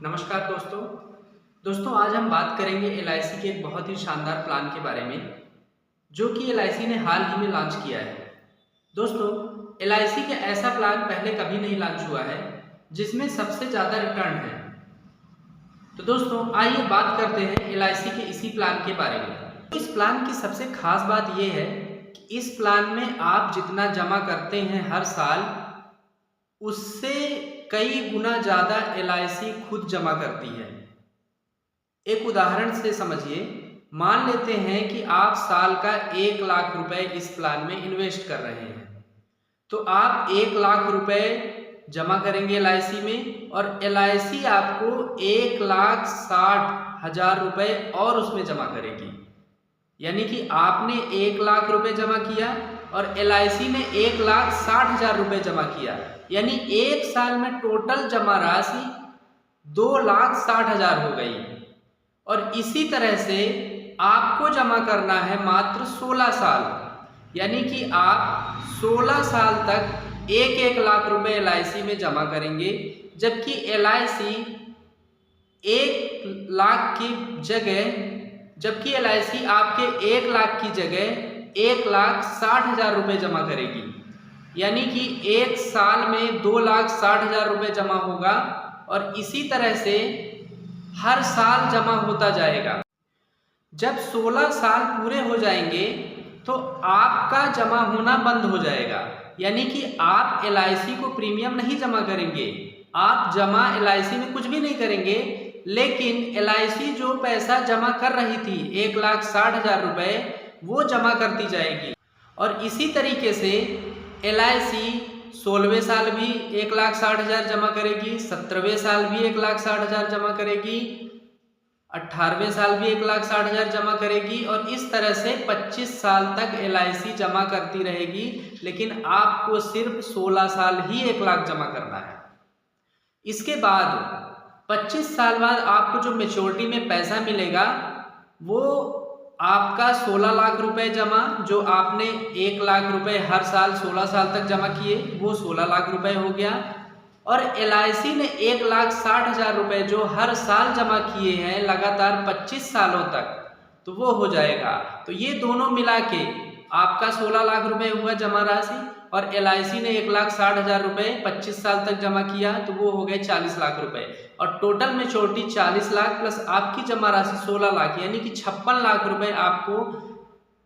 नमस्कार दोस्तों आज हम बात करेंगे एलआईसी के एक बहुत ही शानदार प्लान के बारे में जो कि एलआईसी ने हाल ही में लॉन्च किया है। दोस्तों, एलआईसी का ऐसा प्लान पहले कभी नहीं लॉन्च हुआ है जिसमें सबसे ज़्यादा रिटर्न है। तो दोस्तों आइए बात करते हैं एलआईसी के इसी प्लान के बारे में। इस प्लान की सबसे खास बात यह है कि इस प्लान में आप जितना जमा करते हैं हर साल उससे कई गुना ज़्यादा एलआईसी खुद जमा करती है। एक उदाहरण से समझिए, मान लेते हैं कि आप साल का 1 लाख रुपए इस प्लान में इन्वेस्ट कर रहे हैं, तो आप 1 लाख रुपए जमा करेंगे एलआईसी में और एलआईसी आपको 1,60,000 रुपए और उसमें जमा करेगी। यानी कि आपने 1 लाख रुपए जमा किया और एलआईसी ने 1,60,000 रुपए जमा किया, यानी एक साल में टोटल जमा राशि 2,60,000 हो गई। और इसी तरह से आपको जमा करना है मात्र 16 साल, यानी कि आप 16 साल तक 1-1 लाख रुपए एलआईसी में जमा करेंगे, जबकि एलआईसी 1 लाख की जगह जबकि एलआईसी आपके 1 लाख की जगह 1,60,000 रुपए जमा करेगी। यानी कि एक साल में 2,60,000 रुपए जमा होगा और इसी तरह से हर साल जमा होता जाएगा। जब 16 साल पूरे हो जाएंगे तो आपका जमा होना बंद हो जाएगा, यानी कि आप एलआईसी को प्रीमियम नहीं जमा करेंगे, आप जमा एलआईसी में कुछ भी नहीं करेंगे, लेकिन एलआईसी जो पैसा जमा कर रही थी 1,60,000 रुपए वो जमा करती जाएगी। और इसी तरीके से एलआईसी 16वें साल भी 1,60,000 जमा करेगी, 17वें साल भी 1,60,000 जमा करेगी, 18वें साल भी 1,60,000 जमा करेगी और इस तरह से 25 साल तक एलआईसी जमा करती रहेगी। लेकिन आपको सिर्फ 16 साल ही 1 लाख जमा करना है। इसके बाद 25 साल बाद आपको जो मैच्योरिटी में पैसा मिलेगा वो आपका 16 लाख रुपए जमा, जो आपने 1 लाख रुपए हर साल 16 साल तक जमा किए वो 16 लाख रुपए हो गया, और एलआईसी ने 1,60,000 रुपए जो हर साल जमा किए हैं लगातार 25 सालों तक, तो वो हो जाएगा। तो ये दोनों मिला के आपका 16 लाख रुपए हुआ जमा राशि और एलआईसी ने 1,60,000 रुपए 25 साल तक जमा किया, तो वो हो गए 40 लाख रुपए और टोटल मैच्योरिटी 40 लाख प्लस आपकी जमा राशि 16 लाख, यानी कि 56 लाख रुपए आपको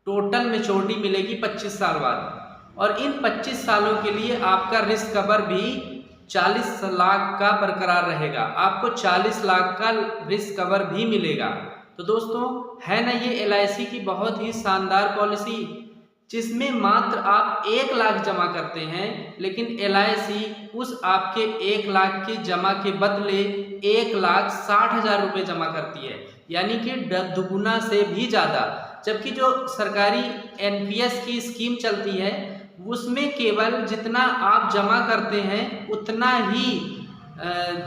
टोटल मैच्योरिटी मिलेगी 25 साल बाद। और इन 25 सालों के लिए आपका रिस्क कवर भी 40 लाख का बरकरार रहेगा, आपको 40 लाख का रिस्क कवर भी मिलेगा। तो दोस्तों, है ना ये एलआईसी की बहुत ही शानदार पॉलिसी, जिसमें मात्र आप 1 लाख जमा करते हैं, लेकिन एलआईसी उस आपके 1 लाख के जमा के बदले 1,60,000 रुपए जमा करती है, यानी कि दुगुना से भी ज़्यादा। जबकि जो सरकारी एनपीएस की स्कीम चलती है उसमें केवल जितना आप जमा करते हैं उतना ही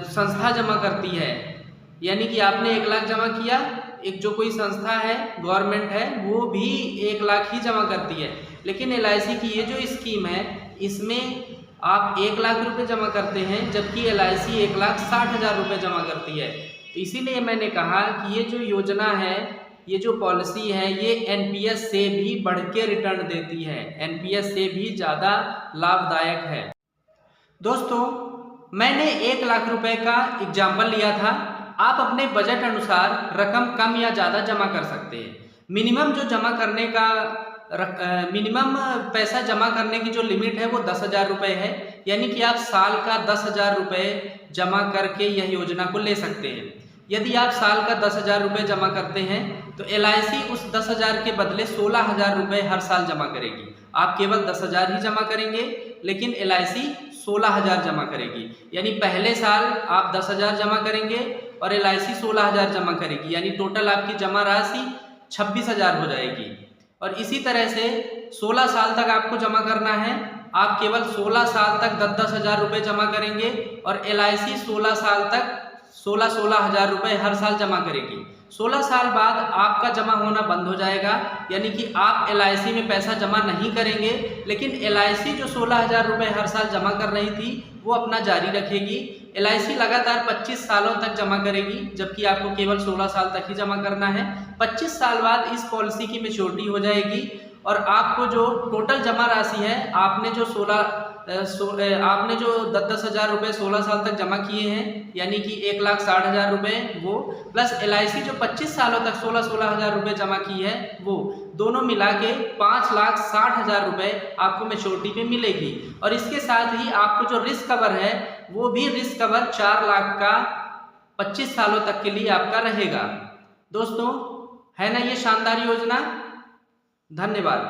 संस्था जमा करती है। यानी कि आपने 1 लाख जमा किया, एक जो कोई संस्था है गवर्नमेंट है वो भी 1 लाख ही जमा करती है। लेकिन एलआईसी की ये जो स्कीम है इसमें आप 1 लाख रुपए जमा करते हैं, जबकि एलआईसी 1,60,000 रुपए जमा करती है। तो इसीलिए मैंने कहा कि ये जो योजना है, ये जो पॉलिसी है, ये एनपीएस से भी बढ़ के रिटर्न देती है, एनपीएस से भी ज़्यादा लाभदायक है। दोस्तों, मैंने 1 लाख रुपए का एग्जाम्पल लिया था। आप अपने बजट अनुसार रकम कम या ज़्यादा जमा कर सकते हैं। मिनिमम जो जमा करने का मिनिमम पैसा जमा करने की जो लिमिट है वो 10,000 रुपये है, यानी कि आप साल का 10,000 रुपये जमा करके यह योजना को ले सकते हैं। यदि आप साल का 10,000 रुपये जमा करते हैं तो एलआईसी उस 10,000 के बदले 16,000 रुपये हर साल जमा करेगी। आप केवल 10,000 ही जमा करेंगे, लेकिन एलआईसी 16,000 जमा करेगी। यानी पहले साल आप 10,000 जमा करेंगे और एलआईसी 16,000 जमा करेगी, यानी टोटल आपकी जमा राशि 26,000 हो जाएगी। और इसी तरह से 16 साल तक आपको जमा करना है, आप केवल 16 साल तक 10,000 रुपये जमा करेंगे और एलआईसी 16 साल तक 16,000 रुपये हर साल जमा करेगी। 16 साल बाद आपका जमा होना बंद हो जाएगा, यानी कि आप एलआईसी में पैसा जमा नहीं करेंगे, लेकिन एलआईसी जो 16,000 रुपये हर साल जमा कर रही थी वो अपना जारी रखेगी। LIC लगातार 25 सालों तक जमा करेगी, जबकि आपको केवल 16 साल तक ही जमा करना है। 25 साल बाद इस पॉलिसी की मैच्योरिटी हो जाएगी और आपको जो टोटल जमा राशि है, आपने जो 10-10 हज़ार रुपये 16 साल तक जमा किए हैं, यानी कि 1,60,000 रुपये वो, प्लस LIC जो 25 सालों तक 16-16 हज़ार रुपये जमा की है वो, दोनों मिला के 5,60,000 रुपये आपको मैच्योरिटी पे मिलेगी। और इसके साथ ही आपको जो रिस्क कवर है वो भी रिस्क कवर 4 लाख का 25 सालों तक के लिए आपका रहेगा। दोस्तों, है ना ये शानदार योजना। धन्यवाद।